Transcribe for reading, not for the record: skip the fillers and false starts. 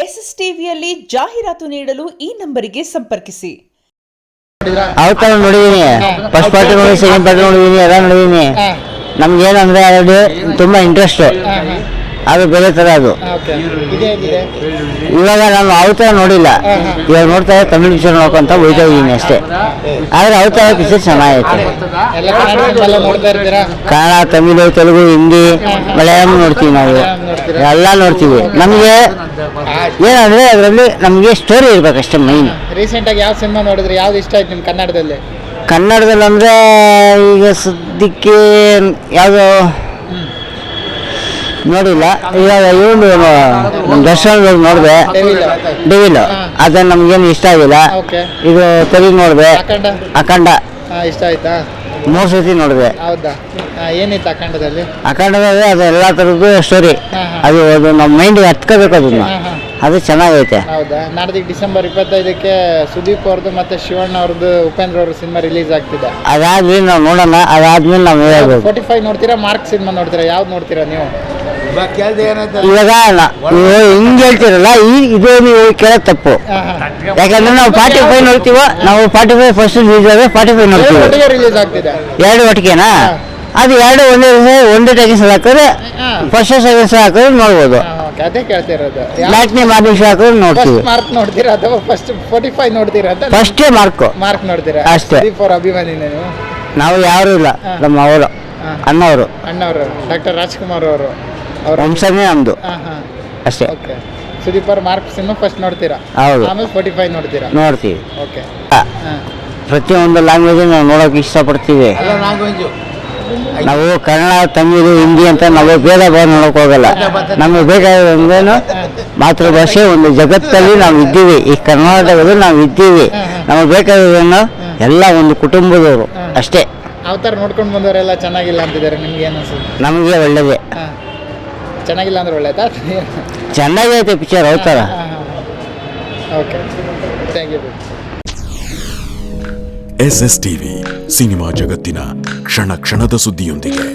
SSTVಯಲ್ಲಿ ಜಾಹೀರಾತು ನೀಡಲು ಈ ನಂಬರಿಗೆ ಸಂಪರ್ಕಿಸಿ. ಅವತಾರ ನೋಡಿದೀನಿ, ಫಸ್ಟ್ ಪಾರ್ಟಿ ನೋಡಿ, ಸೆಕೆಂಡ್ ಪಾರ್ಟಿ ನೋಡಿದೀನಿ, ಎಲ್ಲ ನೋಡಿದೀನಿ. ನಮ್ಗೇನಂದ್ರೆ ಅದರಲ್ಲಿ ತುಂಬಾ ಇಂಟ್ರೆಸ್ಟ್, ಅದು ಬೇರೆ ತರ. ಅದು ಇವಾಗ ನಾನು ಅವತಾರ ನೋಡಿಲ್ಲ, ಇವಾಗ ನೋಡ್ತಾ ತಮಿಳ್ ಪಿಕ್ಚರ್ ನೋಡ್ಕೊಂತ ಹೋಗ್ತಾ ಇದ್ದೀನಿ ಅಷ್ಟೇ. ಆದ್ರೆ ಅವತಾರ ಪಿಕ್ಚರ್ ಚೆನ್ನಾಗೈತೆ. ಕನ್ನಡ, ತಮಿಳು, ತೆಲುಗು, ಹಿಂದಿ, ಮಲಯಾಳಂ ನೋಡ್ತೀವಿ, ನಾವು ಎಲ್ಲ ನೋಡ್ತೀವಿ. ನಮಗೆ ಏನಂದ್ರೆ ಅದರಲ್ಲಿ ನಮಗೆ ಸ್ಟೋರಿ ಇರ್ಬೇಕಷ್ಟೇ ಮೈನ್. ರೀಸೆಂಟ್ ಆಗಿ ಯಾವ ಸಿನಿಮಾ ನೋಡಿದ್ರೆ ಯಾವ್ದು ಇಷ್ಟ ಆಯ್ತು ನಿಮ್ಗೆ ಕನ್ನಡದಲ್ಲಿ? ಕನ್ನಡದಲ್ಲಿ ಅಂದ್ರೆ ಈಗ ಸದ್ಯಕ್ಕೆ ಯಾವುದು ನೋಡಿಲ್ಲ. ಇವಾಗ ಇವನು ದರ್ಶನ್ ನೋಡಿದೆ, ಡೆವಿಲ್, ಅದು ನಮ್ಗೇನು ಇಷ್ಟ ಆಗಿಲ್ಲ. ಇದು ತೆಲುಗು ನೋಡಿದೆ, ಅಖಂಡ ಇಷ್ಟ ಆಯ್ತಾ? 3 ಸತಿ ನೋಡಿದೆ. ಹೌದಾ? ಏನಿತ್ತು ಅಖಂಡದಲ್ಲಿ? ಅಖಂಡದಲ್ಲಿ ಅದು ಎಲ್ಲ ಥರದ್ದು ಸ್ಟೋರಿ, ಅದು ನಮ್ಮ ಮೈಂಡಿಗೆ ಹತ್ಕೋಬೇಕು ಅದನ್ನ, ಅದು ಚೆನ್ನಾಗೈತೆ. ಹೌದಾ? ನಾಡ್ದು ಡಿಸೆಂಬರ್ 25ಕ್ಕೆ ಸುದೀಪ್ ಅವ್ರದ್ದು ಮತ್ತೆ ಶಿವಣ್ಣ ಅವ್ರದ್ದು, ಉಪೇಂದ್ರ ಅವ್ರ ಸಿನಿಮಾ ರಿಲೀಸ್ ಆಗ್ತಿದೆ. ಅದಾದ್ಮೇಲೆ ನಾವು ನೋಡೋಣ, ಅದಾದ್ಮೇಲೆ ನಾವು ಹೇಳ್ಬೇಕು. 45 ನೋಡ್ತೀರಾ, ಮಾರ್ಕ್ ಸಿನಿಮಾ ನೋಡ್ತೀರಾ, ಯಾವ್ದು ನೋಡ್ತೀರಾ ನೀವು? ಇವಾಗ ನೀವು ಹಿಂಗೆ ಹೇಳ್ತೀರಲ್ಲ, ಇದು ನೀವು ಕೇಳೋದು ತಪ್ಪು. ಯಾಕಂದ್ರೆ ನಾವು 45 ನೋಡ್ತೀವೋ, ನಾವು 45 ಫಸ್ಟ್ ರಿಲೀಸ್ ಆದ್ರೆ 45 ನೋಡ್ತೀವಿ. ರಿಲೀಸ್ ಆಗ್ತಿದೆ ಎರಡು ಒಟ್ಟಿಗೆನಾ? ಅದು ಎರಡು ಒಂದೇ ಟೈಮ್ಸ್ ಹಾಕಿದ್ರೆ ಫಸ್ಟ್ ಸೆಕೆಂಡ್ ಹಾಕಿದ್ರೆ ನೋಡ್ಬೋದು. ಅದೇ ಕೇಳ್ತಿರೋದು. ಮ್ಯಾಟ್ನಿ ಮಾರ್ನಿಂಗ್ ಶೋ ಹಾಕಿದ್ರೆ ನೋಡ್ತೀವಿ. ಮಾರ್ಕ್ ನೋಡ್ತೀರಾ ಅಥವಾ ಫಸ್ಟ್ 45 ನೋಡ್ತೀರಾ ಅಂತ? ಫಸ್ಟೇ ಮಾರ್ಕ್ ನೋಡ್ತೀರಾ ಅಷ್ಟೇ. ಫಾರ್ ಅಭಿಮಾನಿನ ನೀವು? ನಾವು ಯಾರು ಇಲ್ಲ, ನಮ್ಮ ಅವರು ಅಣ್ಣವರು ಡಾಕ್ಟರ್ ರಾಜ್ಕುಮಾರ್ ಅವರು, ಅವ್ರ ವಂಶನೇ ನಮ್ದು ಅಷ್ಟೇ. ಸುದೀಪ್ ಅವ್ರ ಮಾರ್ಕ್ ಸಿನಿಮಾ ಫಸ್ಟ್ ನೋಡ್ತೀರಾ? ಹೌದು. ಆಮೇಲೆ 45 ನೋಡ್ತೀವಿ. ಓಕೆ. ಪ್ರತಿಯೊಂದು ಲ್ಯಾಂಗ್ವೇಜ್ ನಾವು ನೋಡೋಕೆ ಇಷ್ಟಪಡ್ತೀವಿ. ನಾವು ಕನ್ನಡ, ತಮಿಳು, ಹಿಂದಿ ಅಂತ ನಾವು ಭೇದ ಭಾವ ನೋಡೋಕೆ ಹೋಗಲ್ಲ. ನಮಗೆ ಬೇಕಾದಂದ್ರೇನು ಮಾತೃಭಾಷೆ. ಒಂದು ಜಗತ್ತಲ್ಲಿ ನಾವು ಇದ್ದೀವಿ, ಈ ಕರ್ನಾಟಕದಲ್ಲಿ ನಾವು ಇದ್ದೀವಿ. ನಮಗೆ ಬೇಕಾದನ್ನು ಎಲ್ಲ ಒಂದು ಕುಟುಂಬದವರು ಅಷ್ಟೇ. ಅವತಾರ ನೋಡ್ಕೊಂಡು ಬಂದವರೆಲ್ಲ ಚೆನ್ನಾಗಿಲ್ಲ ಅಂತಿದ್ದಾರೆ, ನಿಮ್ಗೆ ಏನು ಅನ್ಸುತ್ತೆ? ನಮಗೆ ಒಳ್ಳೆಯದೇ. ಚೆನ್ನಾಗಿಲ್ಲ ಅಂದ್ರೆ ಒಳ್ಳೇದಾ? ಚೆನ್ನಾಗೈತೆ ಪಿಕ್ಚರ್ ಅವತಾರ. Okay, thank you. SSTV cinema ಜಗತ್ತಿನ ಕ್ಷಣ ಕ್ಷಣದ ಸುದ್ದಿಯೊಂದಿಗೆ.